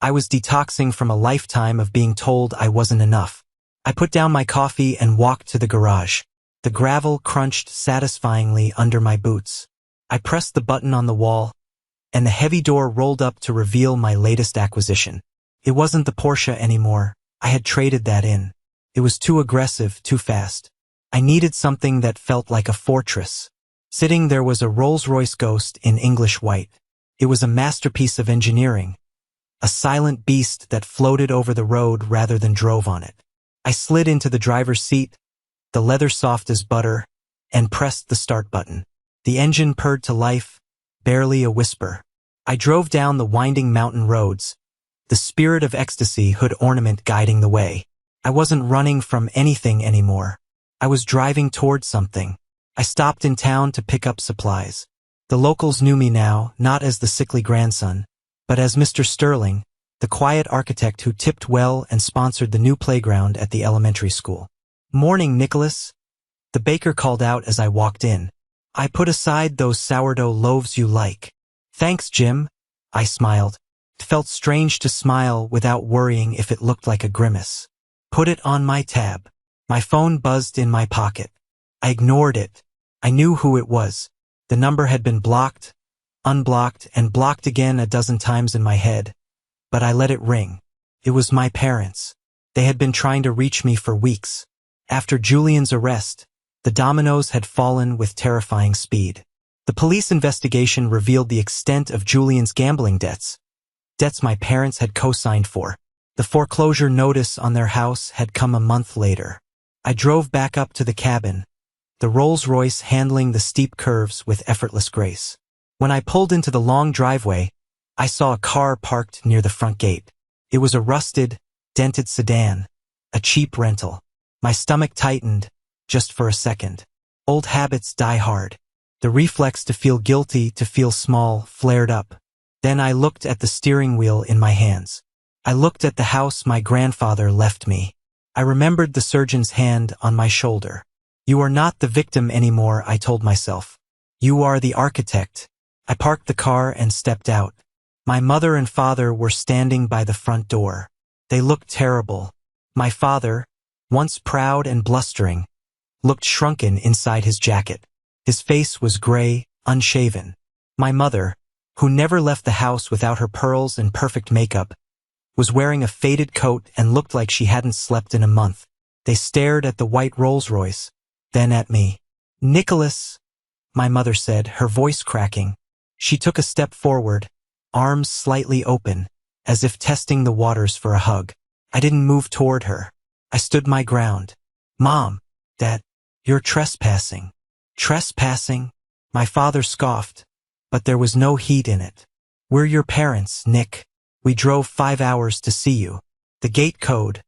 I was detoxing from a lifetime of being told I wasn't enough. I put down my coffee and walked to the garage. The gravel crunched satisfyingly under my boots. I pressed the button on the wall, and the heavy door rolled up to reveal my latest acquisition. It wasn't the Porsche anymore. I had traded that in. It was too aggressive, too fast. I needed something that felt like a fortress. Sitting there was a Rolls-Royce Ghost in English white. It was a masterpiece of engineering, a silent beast that floated over the road rather than drove on it. I slid into the driver's seat, the leather soft as butter, and pressed the start button. The engine purred to life, barely a whisper. I drove down the winding mountain roads, the spirit of ecstasy hood ornament guiding the way. I wasn't running from anything anymore. I was driving toward something. I stopped in town to pick up supplies. The locals knew me now, not as the sickly grandson, but as Mr. Sterling, the quiet architect who tipped well and sponsored the new playground at the elementary school. "Morning, Nicholas," the baker called out as I walked in. "I put aside those sourdough loaves you like." "Thanks, Jim," I smiled. It felt strange to smile without worrying if it looked like a grimace. "Put it on my tab." My phone buzzed in my pocket. I ignored it. I knew who it was. The number had been blocked, unblocked, and blocked again a dozen times in my head, but I let it ring. It was my parents. They had been trying to reach me for weeks. After Julian's arrest, the dominoes had fallen with terrifying speed. The police investigation revealed the extent of Julian's gambling debts my parents had co-signed for. The foreclosure notice on their house had come a month later. I drove back up to the cabin, the Rolls-Royce handling the steep curves with effortless grace. When I pulled into the long driveway, I saw a car parked near the front gate. It was a rusted, dented sedan, a cheap rental. My stomach tightened, just for a second. Old habits die hard. The reflex to feel guilty, to feel small, flared up. Then I looked at the steering wheel in my hands. I looked at the house my grandfather left me. I remembered the surgeon's hand on my shoulder. "You are not the victim anymore," I told myself. "You are the architect." I parked the car and stepped out. My mother and father were standing by the front door. They looked terrible. My father, once proud and blustering, looked shrunken inside his jacket. His face was gray, unshaven. My mother, who never left the house without her pearls and perfect makeup, was wearing a faded coat and looked like she hadn't slept in a month. They stared at the white Rolls-Royce, then at me. "Nicholas," my mother said, her voice cracking. She took a step forward, arms slightly open, as if testing the waters for a hug. I didn't move toward her. I stood my ground. "Mom, Dad, you're trespassing." "Trespassing?" My father scoffed, but there was no heat in it. "We're your parents, Nick. We drove 5 hours to see you. The gate code,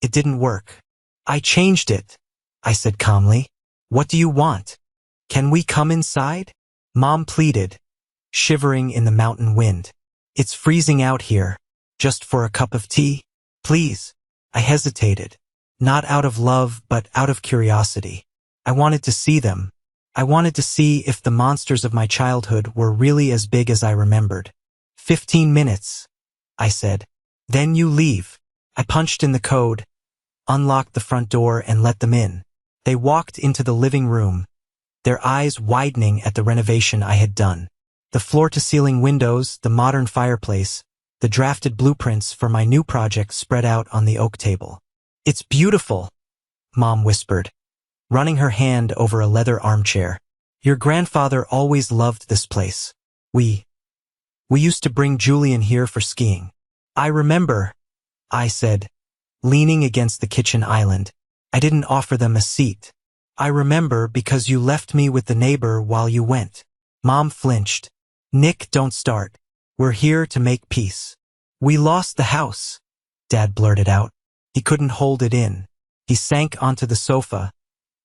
it didn't work." "I changed it," I said calmly. "What do you want? Can we come inside?" Mom pleaded, shivering in the mountain wind. "It's freezing out here. Just for a cup of tea? Please." I hesitated. Not out of love, but out of curiosity. I wanted to see them. I wanted to see if the monsters of my childhood were really as big as I remembered. 15 minutes, I said. Then you leave. I punched in the code, unlocked the front door, and let them in. They walked into the living room, their eyes widening at the renovation I had done. The floor-to-ceiling windows, the modern fireplace, the drafted blueprints for my new project spread out on the oak table. It's beautiful, Mom whispered, running her hand over a leather armchair. Your grandfather always loved this place. We used to bring Julian here for skiing. I remember, I said, leaning against the kitchen island. I didn't offer them a seat. I remember because you left me with the neighbor while you went. Mom flinched. Nick, don't start. We're here to make peace. We lost the house, Dad blurted out. He couldn't hold it in. He sank onto the sofa,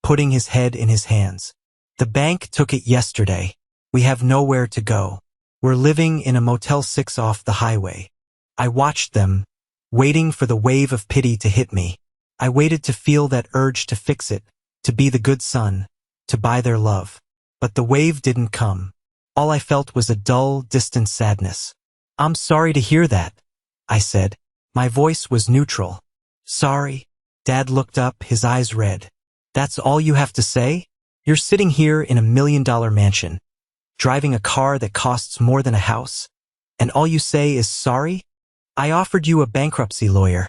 putting his head in his hands. The bank took it yesterday. We have nowhere to go. We're living in a Motel 6 off the highway. I watched them, waiting for the wave of pity to hit me. I waited to feel that urge to fix it, to be the good son, to buy their love. But the wave didn't come. All I felt was a dull, distant sadness. I'm sorry to hear that, I said. My voice was neutral. Sorry? Dad looked up, his eyes red. That's all you have to say? You're sitting here in $1 million mansion, driving a car that costs more than a house, and all you say is sorry? I offered you a bankruptcy lawyer,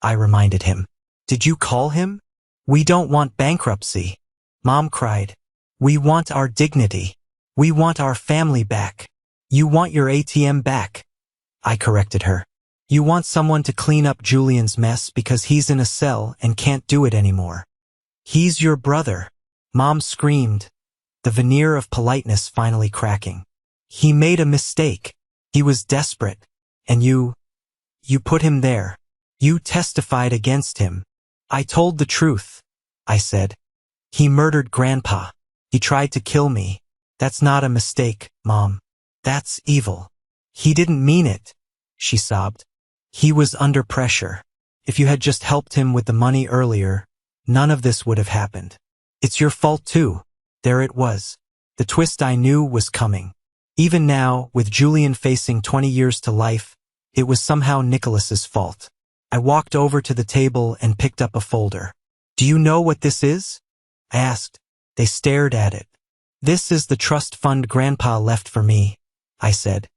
I reminded him. Did you call him? We don't want bankruptcy, Mom cried. We want our dignity. We want our family back. You want your ATM back, I corrected her. You want someone to clean up Julian's mess because he's in a cell and can't do it anymore. He's your brother, Mom screamed, the veneer of politeness finally cracking. He made a mistake. He was desperate. And you put him there. You testified against him. I told the truth, I said. He murdered Grandpa. He tried to kill me. That's not a mistake, Mom. That's evil. He didn't mean it, she sobbed. He was under pressure. If you had just helped him with the money earlier, none of this would have happened. It's your fault too. There it was. The twist I knew was coming. Even now, with Julian facing 20 years to life, it was somehow Nicholas's fault. I walked over to the table and picked up a folder. Do you know what this is? I asked. They stared at it. This is the trust fund Grandpa left for me, I said.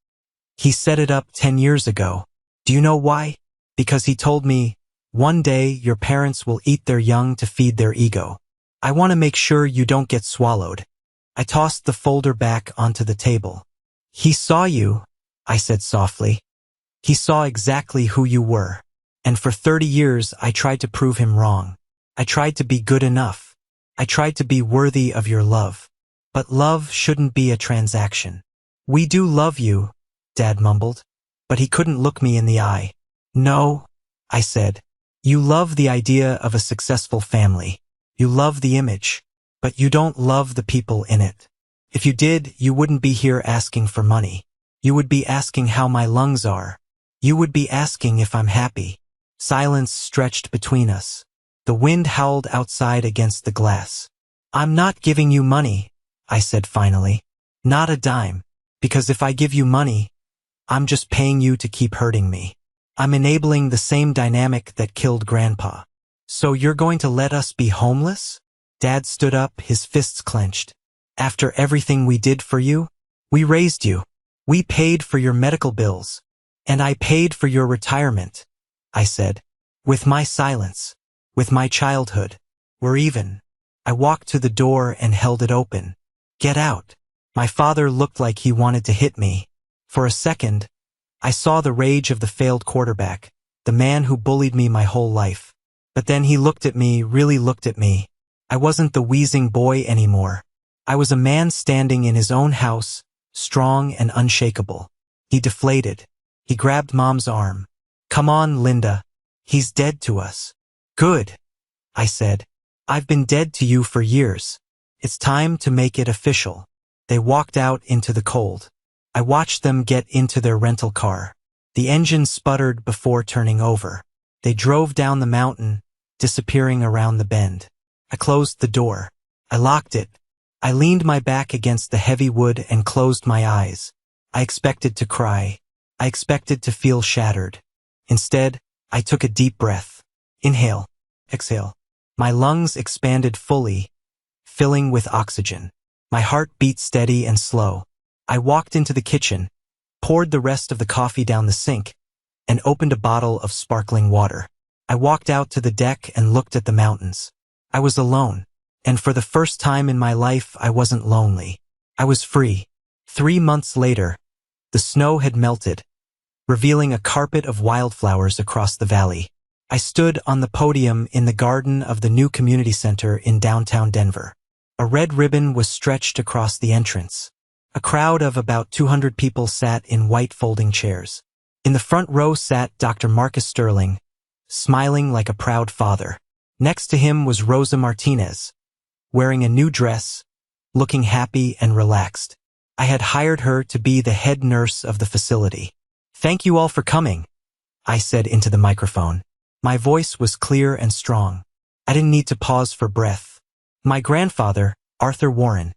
He set it up 10 years ago. Do you know why? Because he told me, one day your parents will eat their young to feed their ego. I want to make sure you don't get swallowed. I tossed the folder back onto the table. He saw you, I said softly. He saw exactly who you were. And for 30 years I tried to prove him wrong. I tried to be good enough. I tried to be worthy of your love. But love shouldn't be a transaction. We do love you, Dad mumbled. But he couldn't look me in the eye. No, I said. You love the idea of a successful family. You love the image. But you don't love the people in it. If you did, you wouldn't be here asking for money. You would be asking how my lungs are. You would be asking if I'm happy. Silence stretched between us. The wind howled outside against the glass. I'm not giving you money, I said finally. Not a dime. Because if I give you money, I'm just paying you to keep hurting me. I'm enabling the same dynamic that killed Grandpa. So you're going to let us be homeless? Dad stood up, his fists clenched. After everything we did for you? We raised you. We paid for your medical bills. And I paid for your retirement, I said. With my silence. With my childhood. We're even. I walked to the door and held it open. Get out. My father looked like he wanted to hit me. For a second, I saw the rage of the failed quarterback, the man who bullied me my whole life. But then he looked at me, really looked at me. I wasn't the wheezing boy anymore. I was a man standing in his own house, strong and unshakable. He deflated. He grabbed Mom's arm. Come on, Linda. He's dead to us. Good, I said. I've been dead to you for years. It's time to make it official. They walked out into the cold. I watched them get into their rental car. The engine sputtered before turning over. They drove down the mountain, disappearing around the bend. I closed the door. I locked it. I leaned my back against the heavy wood and closed my eyes. I expected to cry. I expected to feel shattered. Instead, I took a deep breath. Inhale. Exhale. My lungs expanded fully, filling with oxygen. My heart beat steady and slow. I walked into the kitchen, poured the rest of the coffee down the sink, and opened a bottle of sparkling water. I walked out to the deck and looked at the mountains. I was alone, and for the first time in my life I wasn't lonely. I was free. 3 months later, the snow had melted, revealing a carpet of wildflowers across the valley. I stood on the podium in the garden of the new community center in downtown Denver. A red ribbon was stretched across the entrance. A crowd of about 200 people sat in white folding chairs. In the front row sat Dr. Marcus Sterling, smiling like a proud father. Next to him was Rosa Martinez, wearing a new dress, looking happy and relaxed. I had hired her to be the head nurse of the facility. "Thank you all for coming," I said into the microphone. My voice was clear and strong. I didn't need to pause for breath. My grandfather, Arthur Warren,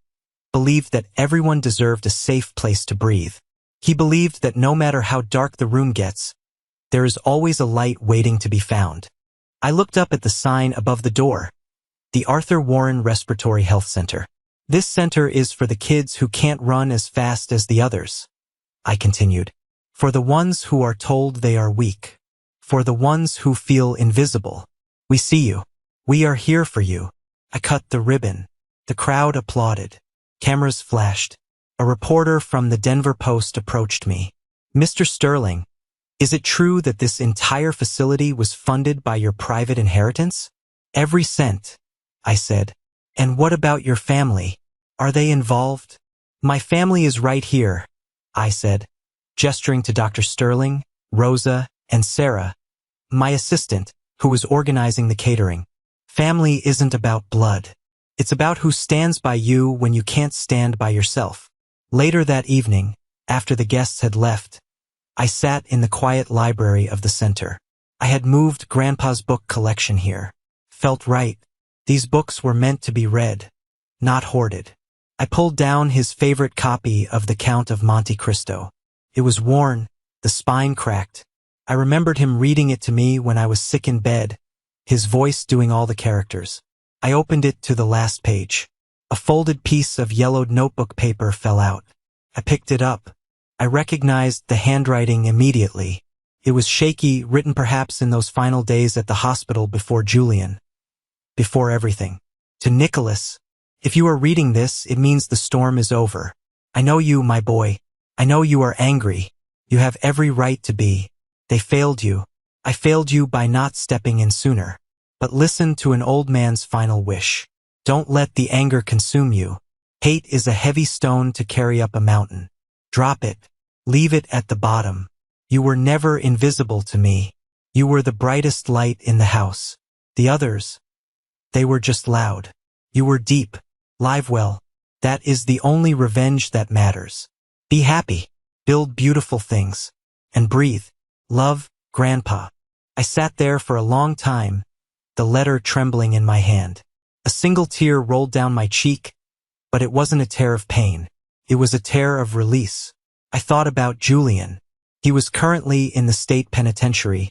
believed that everyone deserved a safe place to breathe. He believed that no matter how dark the room gets, there is always a light waiting to be found. I looked up at the sign above the door, the Arthur Warren Respiratory Health Center. "This center is for the kids who can't run as fast as the others," I continued. "For the ones who are told they are weak. For the ones who feel invisible. We see you. We are here for you." I cut the ribbon. The crowd applauded. Cameras flashed. A reporter from the Denver Post approached me. "Mr. Sterling, is it true that this entire facility was funded by your private inheritance?" "Every cent," I said. "And what about your family? Are they involved?" "My family is right here," I said, gesturing to Dr. Sterling, Rosa, and Sarah, my assistant, who was organizing the catering. "Family isn't about blood. It's about who stands by you when you can't stand by yourself." Later that evening, after the guests had left, I sat in the quiet library of the center. I had moved Grandpa's book collection here. Felt right. These books were meant to be read, not hoarded. I pulled down his favorite copy of The Count of Monte Cristo. It was worn, the spine cracked. I remembered him reading it to me when I was sick in bed, his voice doing all the characters. I opened it to the last page. A folded piece of yellowed notebook paper fell out. I picked it up. I recognized the handwriting immediately. It was shaky, written perhaps in those final days at the hospital before Julian. Before everything. To Nicholas, "If you are reading this, it means the storm is over. I know you, my boy. I know you are angry. You have every right to be. They failed you. I failed you by not stepping in sooner. But listen to an old man's final wish. Don't let the anger consume you. Hate is a heavy stone to carry up a mountain. Drop it. Leave it at the bottom. You were never invisible to me. You were the brightest light in the house. The others, they were just loud. You were deep, live well. That is the only revenge that matters. Be happy. Build beautiful things. And breathe. Love, Grandpa." I sat there for a long time, the letter trembling in my hand. A single tear rolled down my cheek, but it wasn't a tear of pain. It was a tear of release. I thought about Julian. He was currently in the state penitentiary,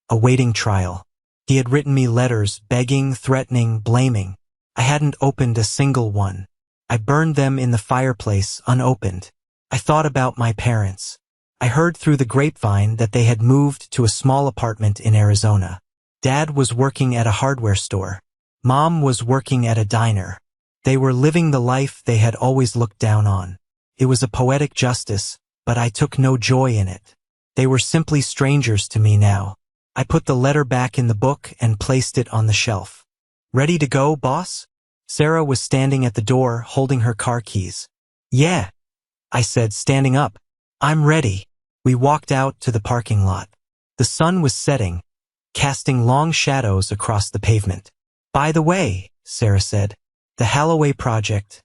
awaiting trial. He had written me letters, begging, threatening, blaming. I hadn't opened a single one. I burned them in the fireplace, unopened. I thought about my parents. I heard through the grapevine that they had moved to a small apartment in Arizona. Dad was working at a hardware store. Mom was working at a diner. They were living the life they had always looked down on. It was a poetic justice, but I took no joy in it. They were simply strangers to me now. I put the letter back in the book and placed it on the shelf. "Ready to go, boss?" Sarah was standing at the door, holding her car keys. "Yeah," I said, standing up. "I'm ready." We walked out to the parking lot. The sun was setting, casting long shadows across the pavement. "By the way," Sarah said, "the Holloway project,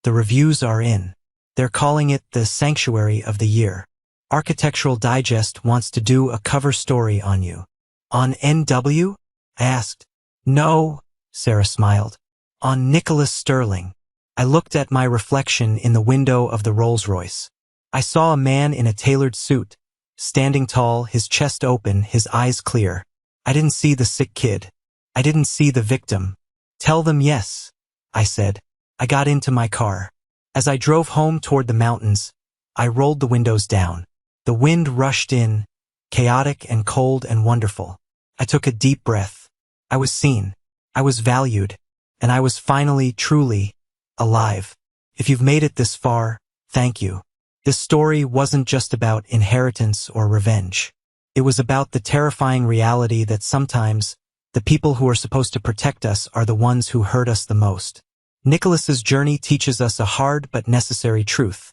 the reviews are in. They're calling it the Sanctuary of the Year. Architectural Digest wants to do a cover story on you." "On NW?" I asked. No, Sarah smiled. On Nicholas Sterling. I looked at my reflection in the window of the Rolls-Royce. I saw a man in a tailored suit, standing tall, his chest open, his eyes clear. I didn't see the sick kid. I didn't see the victim. Tell them yes, I said. I got into my car. As I drove home toward the mountains, I rolled the windows down. The wind rushed in, chaotic and cold and wonderful. I took a deep breath. I was seen. I was valued. And I was finally, truly, alive. If you've made it this far, thank you. This story wasn't just about inheritance or revenge. It was about the terrifying reality that sometimes the people who are supposed to protect us are the ones who hurt us the most. Nicholas's journey teaches us a hard but necessary truth.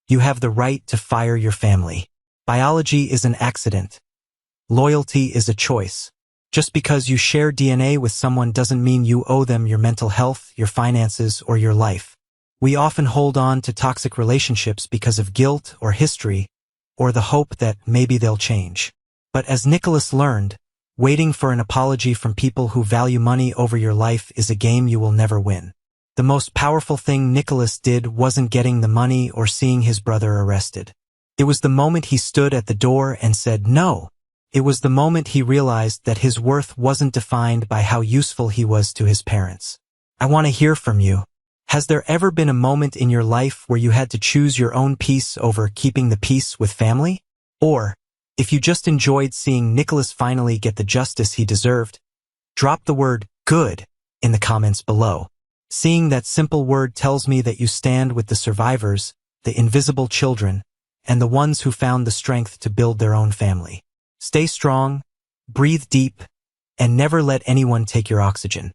You have the right to fire your family. Biology is an accident. Loyalty is a choice. Just because you share DNA with someone doesn't mean you owe them your mental health, your finances, or your life. We often hold on to toxic relationships because of guilt or history, or the hope that maybe they'll change. But as Nicholas learned, waiting for an apology from people who value money over your life is a game you will never win. The most powerful thing Nicholas did wasn't getting the money or seeing his brother arrested. It was the moment he stood at the door and said no. It was the moment he realized that his worth wasn't defined by how useful he was to his parents. I want to hear from you. Has there ever been a moment in your life where you had to choose your own peace over keeping the peace with family? Or, if you just enjoyed seeing Nicholas finally get the justice he deserved, drop the word good in the comments below. Seeing that simple word tells me that you stand with the survivors, the invisible children, and the ones who found the strength to build their own family. Stay strong, breathe deep, and never let anyone take your oxygen.